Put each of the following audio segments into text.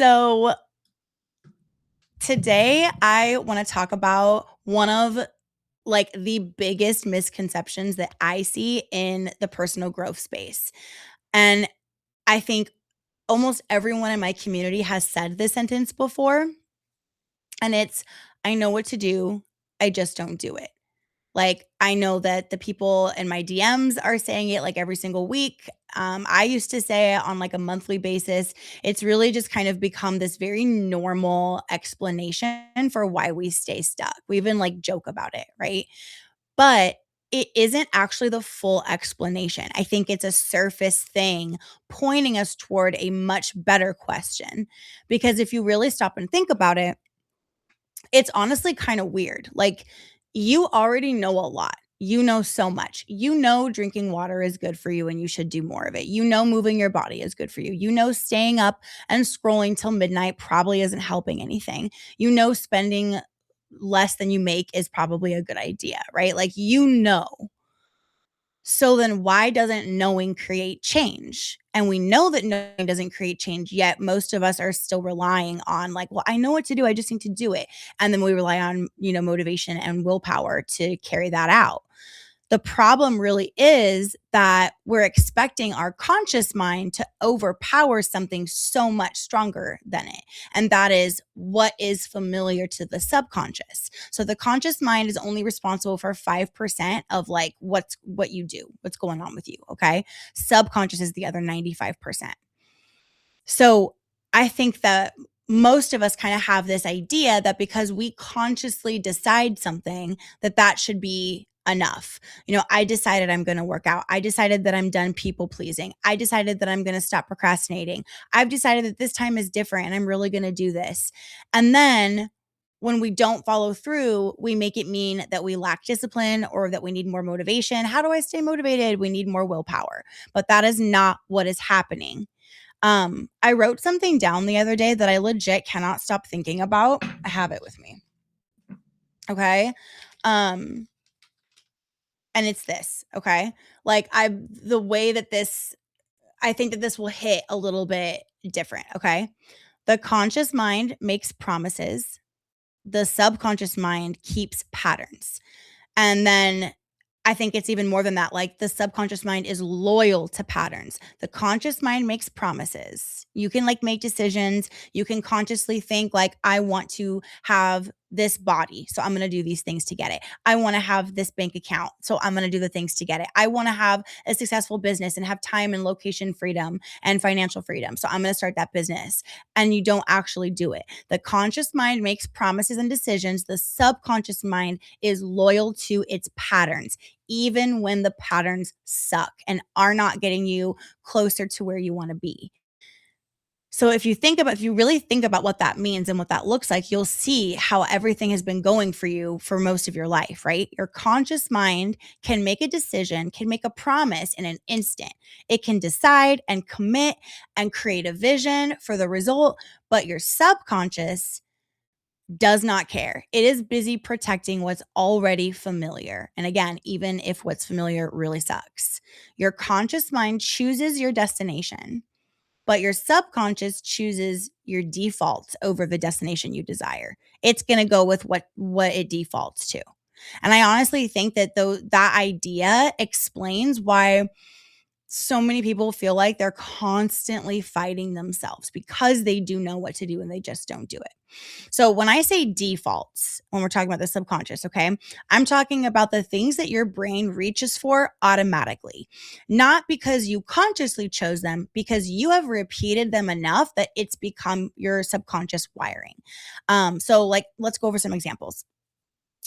So today I want to talk about one of the biggest misconceptions that I see in the personal growth space. And I think almost everyone in my community has said this sentence before, and it's I know what to do, I just don't do it. Like, I know that the people in my DMs are saying it like every single week. I used to say it on like a monthly basis. It's really just kind of become this very normal explanation for why we stay stuck. We even like joke about it, right? But it isn't actually the full explanation. I think it's a surface thing pointing us toward a much better question. Because if you really stop and think about it, it's honestly kind of weird. Like, you already know a lot. You know so much. You know drinking water is good for you and you should do more of it. You know moving your body is good for you. You know staying up and scrolling till midnight probably isn't helping anything. You know spending less than you make is probably a good idea, right? Like, you know. So then why doesn't knowing create change? And we know that knowing doesn't create change, yet most of us are still relying on like, well, I know what to do, I just need to do it. And then we rely on, motivation and willpower to carry that out. The problem really is that we're expecting our conscious mind to overpower something so much stronger than it. And that is what is familiar to the subconscious. So the conscious mind is only responsible for 5% of like what you do, what's going on with you. Okay. Subconscious is the other 95%. So I think that most of us kind of have this idea that because we consciously decide something, that should be enough. I decided I'm going to work out. I decided that I'm done people pleasing. I decided that I'm going to stop procrastinating. I've decided that this time is different and I'm really going to do this. And then when we don't follow through, we make it mean that we lack discipline or that we need more motivation. How do I stay motivated? We need more willpower. But that is not what is happening. I wrote something down the other day that I legit cannot stop thinking about. I have it with me. Okay. Um, and it's this, okay? Like the way that I think that this will hit a little bit different, okay? The conscious mind makes promises. The subconscious mind keeps patterns. And then I think it's even more than that. Like, the subconscious mind is loyal to patterns. The conscious mind makes promises. You can like make decisions. You can consciously think like, I want to have this body, so I'm going to do these things to get it. I want to have this bank account, so I'm going to do the things to get it. I want to have a successful business and have time and location freedom and financial freedom, so I'm going to start that business. And you don't actually do it. The conscious mind makes promises and decisions. The subconscious mind is loyal to its patterns, even when the patterns suck and are not getting you closer to where you want to be. So if you really think about what that means and what that looks like, you'll see how everything has been going for you for most of your life, right? Your conscious mind can make a decision, can make a promise in an instant. It can decide and commit and create a vision for the result, but your subconscious does not care. It is busy protecting what's already familiar. And again, even if what's familiar really sucks, your conscious mind chooses your destination, but your subconscious chooses your defaults over the destination you desire. It's going to go with what it defaults to. And I honestly think that that idea explains why so many people feel like they're constantly fighting themselves, because they do know what to do and they just don't do it. So when I say defaults, when we're talking about the subconscious, okay, I'm talking about the things that your brain reaches for automatically, not because you consciously chose them, because you have repeated them enough that it's become your subconscious wiring. So like, let's go over some examples.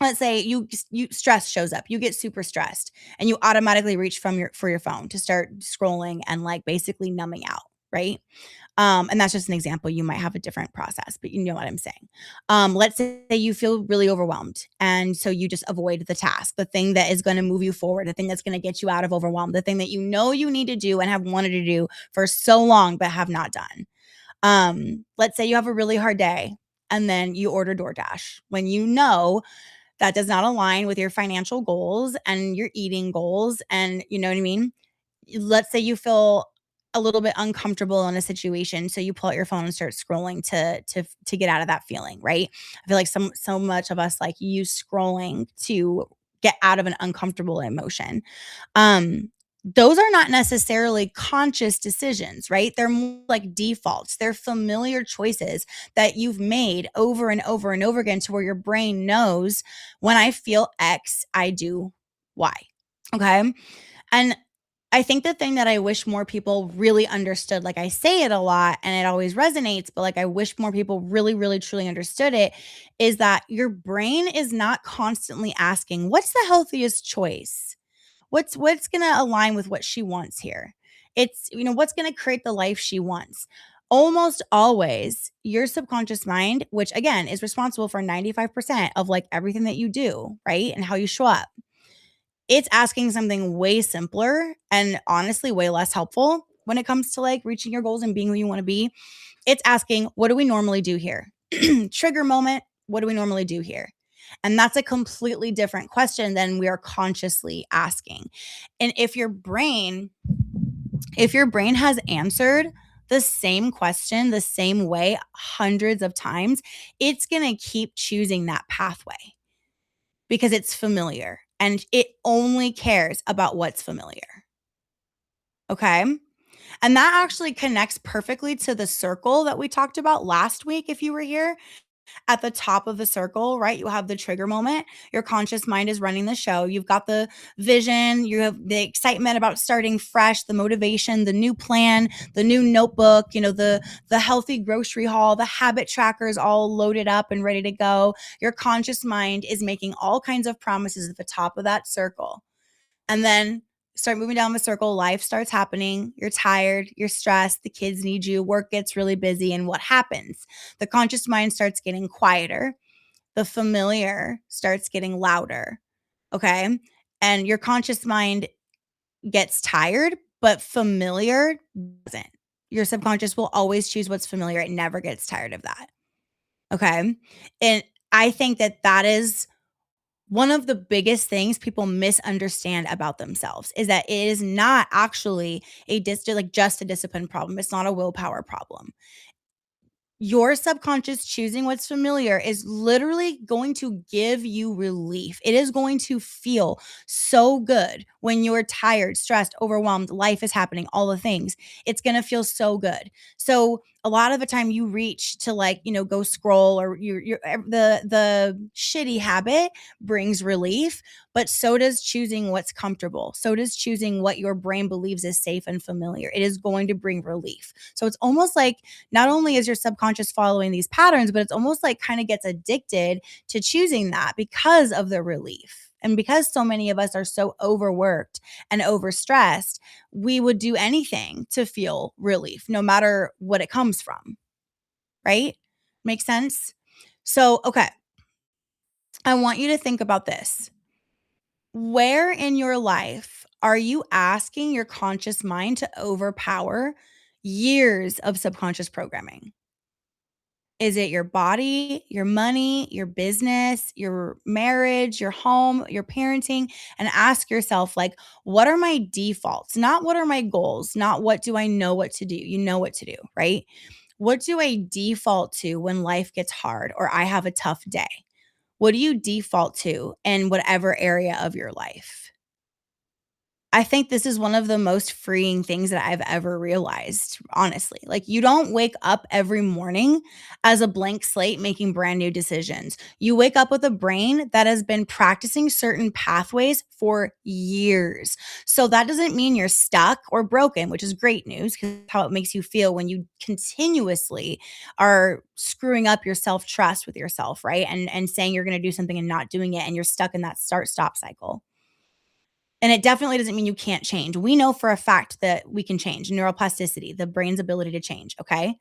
Let's say you stress shows up, you get super stressed and you automatically reach for your phone to start scrolling and like basically numbing out, right? And that's just an example. You might have a different process, but you know what I'm saying. Let's say you feel really overwhelmed, and so you just avoid the task, the thing that is going to move you forward, the thing that's going to get you out of overwhelm, the thing that you know you need to do and have wanted to do for so long but have not done. Let's say you have a really hard day and then you order DoorDash when you know that does not align with your financial goals and your eating goals, and you know what I mean? Let's say you feel a little bit uncomfortable in a situation, so you pull out your phone and start scrolling to get out of that feeling, right? I feel like so much of us like use scrolling to get out of an uncomfortable emotion. Um, those are not necessarily conscious decisions, right? They're more like defaults. They're familiar choices that you've made over and over and over again to where your brain knows when I feel X, I do Y. Okay. And I think the thing that I wish more people really understood, like I say it a lot and it always resonates, but like I wish more people really, really, truly understood it, is that your brain is not constantly asking, what's the healthiest choice? What's gonna align with what she wants here? It's, what's gonna create the life she wants. Almost always, your subconscious mind, which again is responsible for 95% of like everything that you do, right? And how you show up, it's asking something way simpler and honestly way less helpful when it comes to like reaching your goals and being who you want to be. It's asking, what do we normally do here? Trigger moment, what do we normally do here? And that's a completely different question than we are consciously asking. And if your brain has answered the same question the same way hundreds of times, it's going to keep choosing that pathway because it's familiar and it only cares about what's familiar. Okay. And that actually connects perfectly to the circle that we talked about last week. If you were here, at the top of the circle, right? You have the trigger moment. Your conscious mind is running the show. You've got the vision, you have the excitement about starting fresh, the motivation, the new plan, the new notebook, the healthy grocery haul, the habit trackers all loaded up and ready to go. Your conscious mind is making all kinds of promises at the top of that circle. And then start moving down the circle, life starts happening. You're tired, you're stressed, the kids need you, work gets really busy. And what happens? The conscious mind starts getting quieter, the familiar starts getting louder. Okay. And your conscious mind gets tired, but familiar doesn't. Your subconscious will always choose what's familiar. It never gets tired of that. Okay. And I think that is one of the biggest things people misunderstand about themselves, is that it is not actually just a discipline problem. It's not a willpower problem. Your subconscious choosing what's familiar is literally going to give you relief. It is going to feel so good when you're tired, stressed, overwhelmed, life is happening, all the things. It's going to feel so good. So a lot of the time you reach to go scroll, or the shitty habit brings relief, but so does choosing what's comfortable. So does choosing what your brain believes is safe and familiar. It is going to bring relief. So it's almost like not only is your subconscious following these patterns, but it's almost like kind of gets addicted to choosing that because of the relief. And because so many of us are so overworked and overstressed, we would do anything to feel relief, no matter what it comes from. Right? Make sense? So, okay, I want you to think about this. Where in your life are you asking your conscious mind to overpower years of subconscious programming? Is it your body, your money, your business, your marriage, your home, your parenting? And ask yourself, like, what are my defaults? Not what are my goals, not what do I know what to do? You know what to do, right? What do I default to when life gets hard or I have a tough day? What do you default to in whatever area of your life? I think this is one of the most freeing things that I've ever realized, honestly. Like, you don't wake up every morning as a blank slate making brand new decisions. You wake up with a brain that has been practicing certain pathways for years. So that doesn't mean you're stuck or broken, which is great news, because how it makes you feel when you continuously are screwing up your self-trust with yourself, right? And saying you're going to do something and not doing it, and you're stuck in that start-stop cycle. And it definitely doesn't mean you can't change. We know for a fact that we can change, neuroplasticity, the brain's ability to change, okay?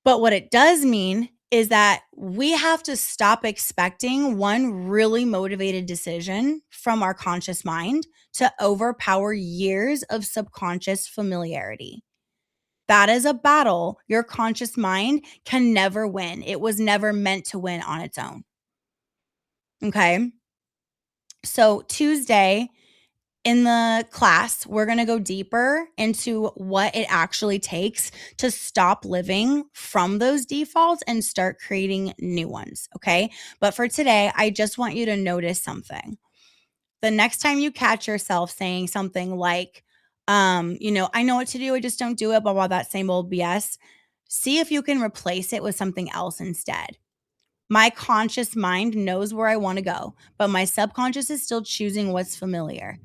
But what it does mean is that we have to stop expecting one really motivated decision from our conscious mind to overpower years of subconscious familiarity. That is a battle your conscious mind can never win. It was never meant to win on its own. Okay? So Tuesday in the class, we're going to go deeper into what it actually takes to stop living from those defaults and start creating new ones. Okay. But for today, I just want you to notice something. The next time you catch yourself saying something like, I know what to do, I just don't do it, blah, blah, that same old BS, see if you can replace it with something else instead. My conscious mind knows where I want to go, but my subconscious is still choosing what's familiar.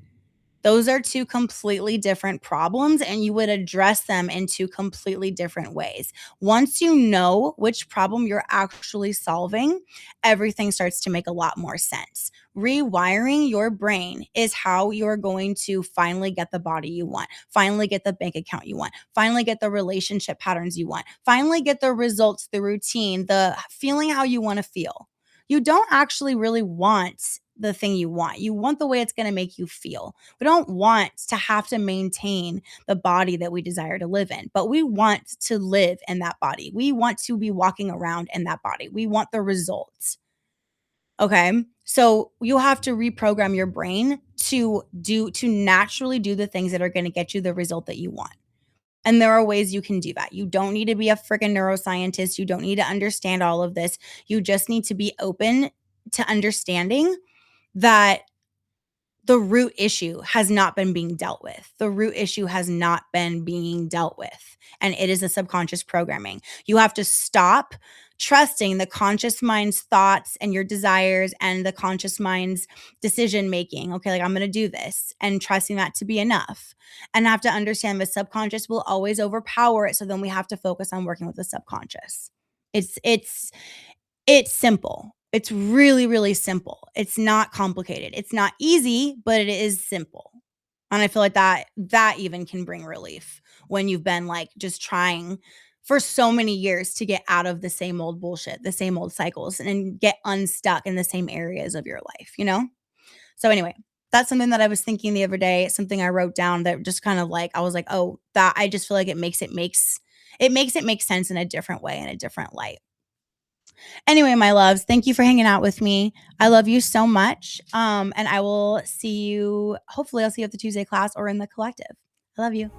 Those are two completely different problems, and you would address them in two completely different ways. Once you know which problem you're actually solving, everything starts to make a lot more sense. Rewiring your brain is how you're going to finally get the body you want, finally get the bank account you want, finally get the relationship patterns you want, finally get the results, the routine, the feeling how you want to feel. You don't actually really want the thing you want. You want the way it's going to make you feel. We don't want to have to maintain the body that we desire to live in, but we want to live in that body. We want to be walking around in that body. We want the results. Okay. So you have to reprogram your brain to naturally do the things that are going to get you the result that you want. And there are ways you can do that. You don't need to be a freaking neuroscientist. You don't need to understand all of this. You just need to be open to understanding that the root issue has not been being dealt with. The root issue has not been being dealt with. And it is the subconscious programming. You have to stop trusting the conscious mind's thoughts and your desires and the conscious mind's decision making. Okay, like I'm going to do this and trusting that to be enough. And have to understand the subconscious will always overpower it. So then we have to focus on working with the subconscious. It's simple. It's really, really simple. It's not complicated. It's not easy, but it is simple. And I feel like that even can bring relief when you've been like just trying for so many years to get out of the same old bullshit, the same old cycles, and get unstuck in the same areas of your life, you know? So anyway, that's something that I was thinking the other day, something I wrote down that just kind of like I was like, "Oh, that I just feel like it makes it make sense in a different way, in a different light." Anyway, my loves, thank you for hanging out with me. I love you so much. And I will see you, hopefully, I'll see you at the Tuesday class or in the collective. I love you.